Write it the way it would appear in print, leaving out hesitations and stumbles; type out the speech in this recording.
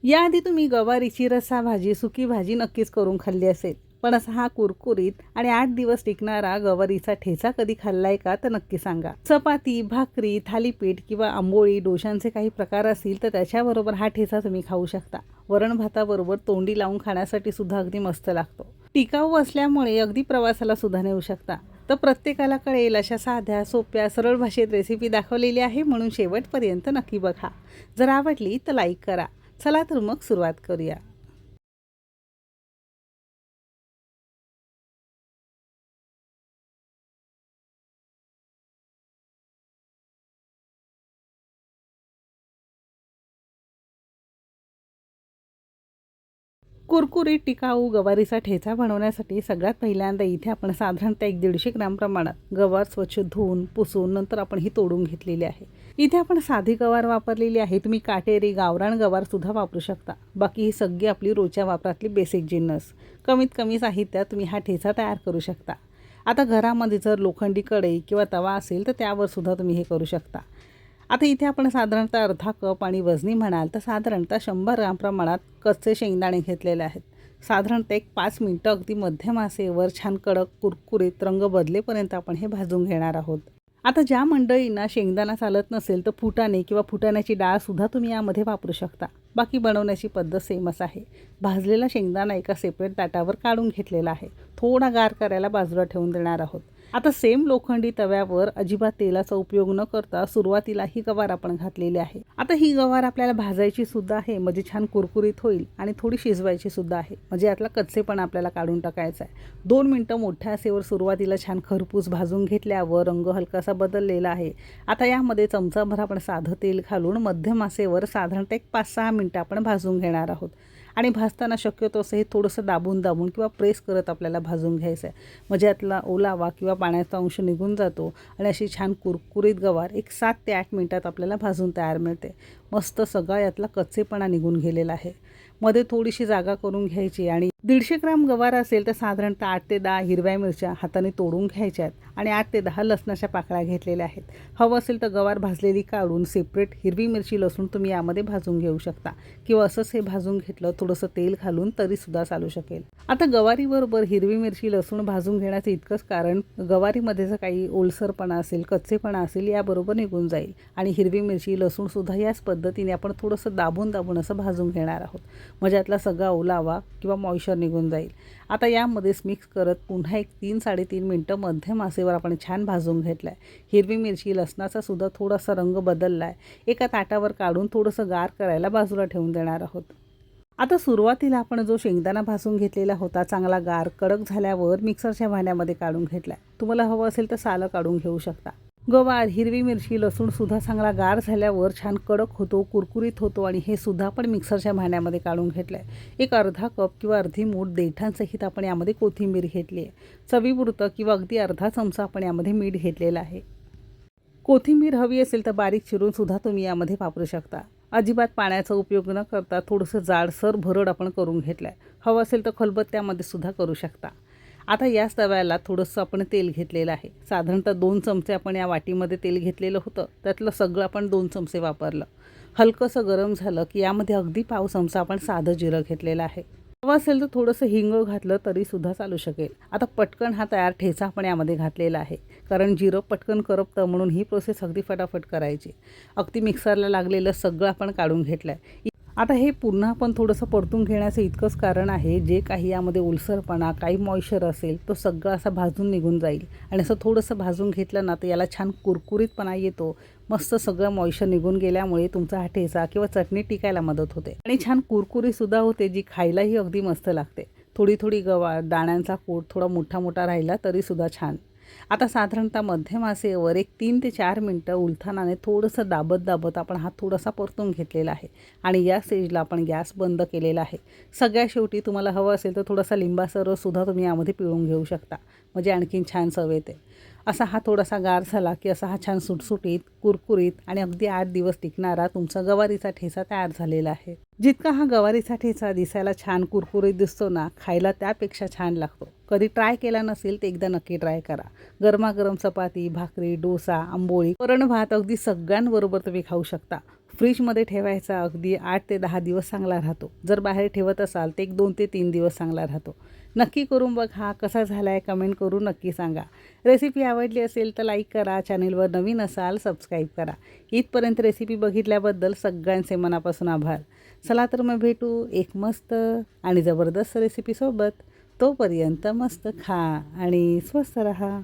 याआधी तुम्ही गवारीची रस्सा भाजी, सुकी भाजी नक्कीच करून खाल्ली असेल. पण असा हा कुरकुरीत आणि 8 दिवस टिकणारा गवारीचा ठेचा कधी खाल्लाय का तर नक्की सांगा. चपाती, भाकरी, थालीपीठ किंवा आंबोळी, डोशांचे काही प्रकार असतील तर त्याच्याबरोबर हा ठेचा तुम्ही खाऊ शकता. वरण भाताबरोबर तोंडी लावून खाण्यासाठी सुद्धा अगदी मस्त लागतो. टिकाऊ असल्यामुळे अगदी प्रवासाला सुद्धा नेऊ शकता. तर प्रत्येकाला कळेल अशा साध्या, सोप्या, सरळ भाषेत रेसिपी दाखवलेली आहे, म्हणून शेवटपर्यंत नक्की बघा. जर आवडली तर लाईक करा. चला तर मग सुरुवात करूया. कुरकुरीत टिकाऊ गवारीचा ठेचा बनवण्यासाठी सगळ्यात पहिल्यांदा इथे आपण साधारणतः 150 ग्राम प्रमाणात गवार स्वच्छ धुवून पुसून नंतर आपण ही तोडून घेतलेली आहे. इथे आपण साधी गवार वापरलेली आहे. तुम्ही काटेरी गावरान गवार सुद्धा वापरू शकता. बाकी ही सगळी आपली रोजच्या वापरातली बेसिक जिन्नस. कमीत कमी साहित्यात तुम्ही हा ठेचा तयार करू शकता. आता घरामध्ये जर लोखंडी कढई किंवा तवा असेल तर त्यावर सुद्धा तुम्ही हे करू शकता. आता इथे आपण साधारणतः अर्धा कप आणि वजनी म्हणाल तर साधारणतः 100 ग्राम प्रमाणात कच्चे शेंगदाणे घेतलेले आहेत. साधारणतः एक 5 मिनटं अगदी मध्यम आचेवर छान कडक कुरकुरीत रंग बदलेपर्यंत आपण हे भाजून घेणार आहोत. आता ज्या मंडळींना शेंगदाणा चालत नसेल तर फुटाणे किंवा फुटाण्याची डाळसुद्धा तुम्ही यामध्ये वापरू शकता. बाकी बनवण्याची पद्धत सेमच आहे. भाजलेला शेंगदाणा एका सेपरेट ताटावर काढून घेतलेला आहे. थोडा गार करायला बाजूला ठेवून देणार आहोत. आता सेम लोखंडी तव्यावर अजिबात तेलाचा उपयोग न करता सुरुवातीला ही गवार आपण घातलेली आहे. आता ही गवार आपल्याला भाजायची सुद्धा आहे, म्हणजे छान कुरकुरीत होईल आणि थोडी शिजवायची सुद्धा आहे, म्हणजे यातला कच्चेपणा आपल्याला काढून टाकायचा आहे. 2 मिनटं मोठ्या आचेवर सुरुवातीला छान खरपूस भाजून घेतल्यावर रंग हलकासा बदललेला आहे. आता यामध्ये चमचाभर आपण साधं तेल घालून मध्यम आचेवर साधारणतः एक 5-6 मिनटं आपण भाजून घेणार आहोत. आणि भाजताना शक्यतो असं हे थोडंसं दाबून दाबून किंवा प्रेस करत आपल्याला भाजून घ्यायचं आहे, म्हणजे यातला ओलावा किंवा पाण्याचा अंश निघून जातो आणि अशी छान कुरकुरीत गवार एक 7 ते 8 मिनटात आपल्याला भाजून तयार मिळते. मस्त सगळा यातला कच्चेपणा निघून गेलेला आहे. मध्ये थोडीशी जागा करून घ्यायची आणि 150 ग्राम गवार असेल तर साधारणतः 8 ते 10 हिरव्या मिरच्या हाताने तोडून घ्यायच्या आहेत आणि 8 ते 10 लसणाच्या पाकळ्या घेतलेल्या आहेत. हवं असेल तर गवार भाजलेली काढून सेपरेट हिरवी मिरची लसूण तुम्ही यामध्ये भाजून घेऊ शकता किंवा असंच हे भाजून घेतलं थोडंसं तेल घालून तरीसुद्धा चालू शकेल. आता गवारीबरोबर हिरवी मिरची लसूण भाजून घेण्याचं इतकंच कारण गवारीमध्ये जर काही ओलसरपणा असेल, कच्चेपणा असेल याबरोबर निघून जाईल आणि हिरवी मिरची लसूणसुद्धा याच पद्धतीने आपण थोडंसं दाबून दाबून असं भाजून घेणार आहोत, म्हणजे यातला सगळा ओलावा किंवा मॉइश्चर निघून जाईल. आता यामध्येच मिक्स करत पुन्हा एक 3-3.5 मिनटं मध्यम आचेवर आपण छान भाजून घेतलं आहे. हिरवी मिरची लसणाचा सुद्धा थोडासा रंग बदलला आहे. एका ताटावर काढून थोडंसं गार करायला बाजूला ठेवून देणार आहोत. आता सुरुवातीला आपण जो शेंगदाणा भाजून घेतलेला होता चांगला गार कडक झाल्यावर मिक्सरच्या भांड्यामध्ये काढून घेतला आहे. तुम्हाला हवं असेल तर सालं काढून घेऊ शकता. गवार, हिरवी मिरची, लसूणसुद्धा चांगला गार झाल्यावर छान कडक होतो, कुरकुरीत होतो आणि हे सुद्धा आपण मिक्सरच्या भांड्यामध्ये काढून घेतलं आहे. एक अर्धा कप किंवा अर्धी मूठ देठांसहित आपण यामध्ये कोथिंबीर घेतली आहे. चवीपुरतं किंवा अगदी अर्धा चमचा आपण यामध्ये मीठ घेतलेलं आहे. कोथिंबीर हवी असेल तर बारीक चिरून सुद्धा तुम्ही यामध्ये वापरू शकता. अजिबात पाण्याचा उपयोग न करता थोडंसं जाडसर भरड आपण करून घेतलं आहे. हवं असेल तर खलबत्त्यामध्ये सुद्धा करू शकता. आता याच तव्याला थोडंसं आपण तेल घेतलेलं आहे. साधारणतः 2 चमचे आपण या वाटीमध्ये तेल घेतलेलं होतं, त्यातलं सगळं आपण 2 चमचे वापरलं. हलकंसं गरम झालं की यामध्ये अगदी पाव चमचा आपण साधं जिरं घेतलेलं आहे. हवं असेल तर थोडंसं हिंग घातलं तरीसुद्धा चालू शकेल. आता पटकन हा तयार ठेचा आपण यामध्ये घातलेला आहे, कारण जिरं पटकन करपतं म्हणून ही प्रोसेस अगदी फटाफट करायची. अगदी मिक्सरला लागलेलं सगळं आपण काढून घेतलं आहे. आता हे पुन्हा आपण थोडंसं परतून घेण्याचं इतकंच कारण आहे, जे काही यामध्ये ओलसरपणा, काही मॉइश्चर असेल तो सगळं असा भाजून निघून जाईल आणि असं थोडंसं भाजून घेतलं ना तर याला छान कुरकुरीतपणा येतो. मस्त सगळं मॉइश्चर निघून गेल्यामुळे तुमचा हा ठेचा किंवा चटणी टिकायला मदत होते आणि छान कुरकुरीसुद्धा होते, जी खायलाही अगदी मस्त लागते. थोडी थोडी गवार, दाण्यांचा कोट थोडा मोठा मोठा राहिला तरीसुद्धा छान. आता साधारणतः मध्यम आचेवर एक 3 ते 4 मिनटं उलथानाने थोडंसं दाबत दाबत आपण हा थोडासा परतून घेतलेला आहे आणि या स्टेजला आपण गॅस बंद केलेला आहे. सगळ्या शेवटी तुम्हाला हवं असेल तर थोडासा लिंबाचा रससुद्धा तुम्ही यामध्ये पिळून घेऊ शकता, म्हणजे आणखीन छान चव येते. असा हा थोडासा गार झाला की असा हा छान सुटसुटीत, कुरकुरीत आणि अगदी 8 दिवस टिकणारा तुमचा गवारीचा ठेचा तयार झालेला आहे. जितका हा गवारीचा ठेचा दिसायला छान कुरकुरीत दिसतो ना, खायला त्यापेक्षा छान लागतो. कधी ट्राय केला नसेल तर एकदा नक्की ट्राय करा. गरमागरम चपाती, भाकरी, डोसा, आंबोळी, वरण भात अगदी सगळ्यांबरोबर तुम्ही खाऊ शकता. फ्रीजमध्ये ठेवायचा अगदी 8 ते 10 दिवस चांगला राहतो. जर बाहेर ठेवत असाल तर 2 ते 3 दिवस चांगला राहतो. नक्की करून बघा. कसा झाला आहे कमेंट करून नक्की सांगा. रेसिपी आवडली असेल तर लाईक करा. चॅनलवर नवीन असाल सबस्क्राईब करा. इथपर्यंत रेसिपी बघितल्याबद्दल सगळ्यांचे मनापासून आभार. चला तर मग भेटू एक मस्त आणि जबरदस्त रेसिपीसोबत. तोपर्यंत मस्त खा आणि स्वस्त रहा.